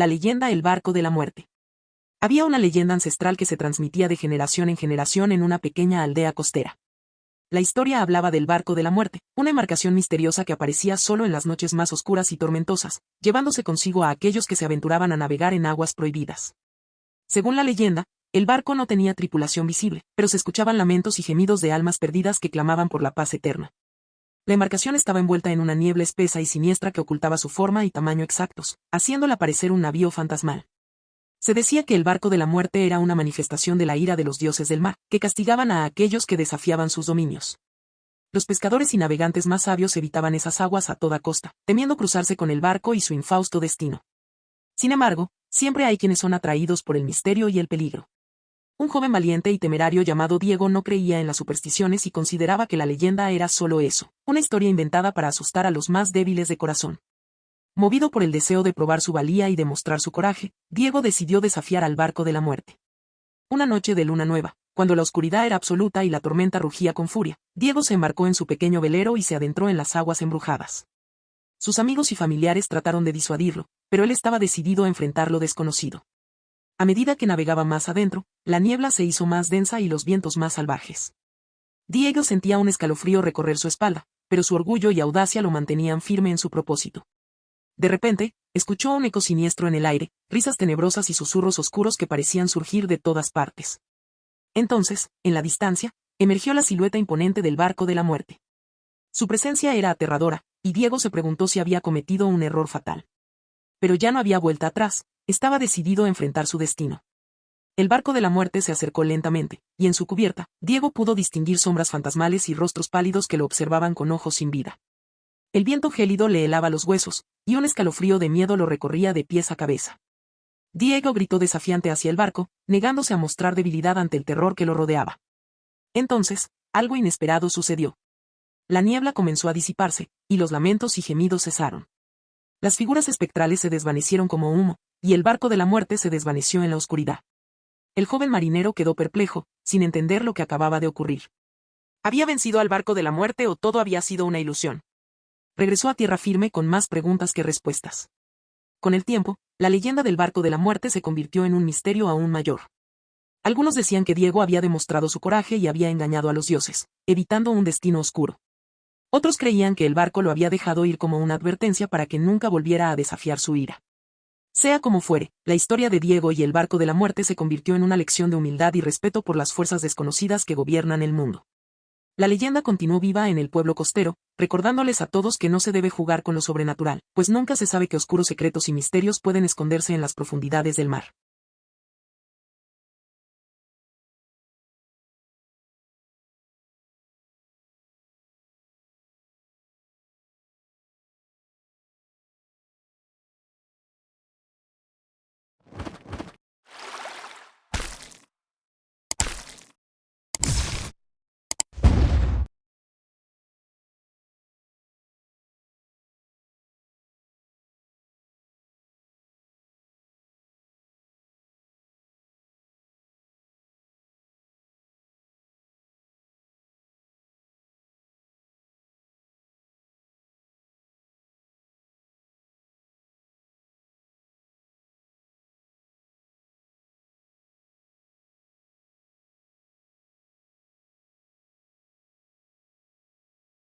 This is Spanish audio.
La leyenda El barco de la muerte. Había una leyenda ancestral que se transmitía de generación en generación en una pequeña aldea costera. La historia hablaba del barco de la muerte, una embarcación misteriosa que aparecía solo en las noches más oscuras y tormentosas, llevándose consigo a aquellos que se aventuraban a navegar en aguas prohibidas. Según la leyenda, el barco no tenía tripulación visible, pero se escuchaban lamentos y gemidos de almas perdidas que clamaban por la paz eterna. La embarcación estaba envuelta en una niebla espesa y siniestra que ocultaba su forma y tamaño exactos, haciéndola parecer un navío fantasmal. Se decía que el barco de la muerte era una manifestación de la ira de los dioses del mar, que castigaban a aquellos que desafiaban sus dominios. Los pescadores y navegantes más sabios evitaban esas aguas a toda costa, temiendo cruzarse con el barco y su infausto destino. Sin embargo, siempre hay quienes son atraídos por el misterio y el peligro. Un joven valiente y temerario llamado Diego no creía en las supersticiones y consideraba que la leyenda era solo eso, una historia inventada para asustar a los más débiles de corazón. Movido por el deseo de probar su valía y demostrar su coraje, Diego decidió desafiar al barco de la muerte. Una noche de luna nueva, cuando la oscuridad era absoluta y la tormenta rugía con furia, Diego se embarcó en su pequeño velero y se adentró en las aguas embrujadas. Sus amigos y familiares trataron de disuadirlo, pero él estaba decidido a enfrentar lo desconocido. A medida que navegaba más adentro, la niebla se hizo más densa y los vientos más salvajes. Diego sentía un escalofrío recorrer su espalda, pero su orgullo y audacia lo mantenían firme en su propósito. De repente, escuchó un eco siniestro en el aire, risas tenebrosas y susurros oscuros que parecían surgir de todas partes. Entonces, en la distancia, emergió la silueta imponente del barco de la muerte. Su presencia era aterradora, y Diego se preguntó si había cometido un error fatal. Pero ya no había vuelta atrás, estaba decidido a enfrentar su destino. El barco de la muerte se acercó lentamente, y en su cubierta, Diego pudo distinguir sombras fantasmales y rostros pálidos que lo observaban con ojos sin vida. El viento gélido le helaba los huesos, y un escalofrío de miedo lo recorría de pies a cabeza. Diego gritó desafiante hacia el barco, negándose a mostrar debilidad ante el terror que lo rodeaba. Entonces, algo inesperado sucedió. La niebla comenzó a disiparse, y los lamentos y gemidos cesaron. Las figuras espectrales se desvanecieron como humo, y el barco de la muerte se desvaneció en la oscuridad. El joven marinero quedó perplejo, sin entender lo que acababa de ocurrir. ¿Había vencido al barco de la muerte o todo había sido una ilusión? Regresó a tierra firme con más preguntas que respuestas. Con el tiempo, la leyenda del barco de la muerte se convirtió en un misterio aún mayor. Algunos decían que Diego había demostrado su coraje y había engañado a los dioses, evitando un destino oscuro. Otros creían que el barco lo había dejado ir como una advertencia para que nunca volviera a desafiar su ira. Sea como fuere, la historia de Diego y el barco de la muerte se convirtió en una lección de humildad y respeto por las fuerzas desconocidas que gobiernan el mundo. La leyenda continuó viva en el pueblo costero, recordándoles a todos que no se debe jugar con lo sobrenatural, pues nunca se sabe qué oscuros secretos y misterios pueden esconderse en las profundidades del mar.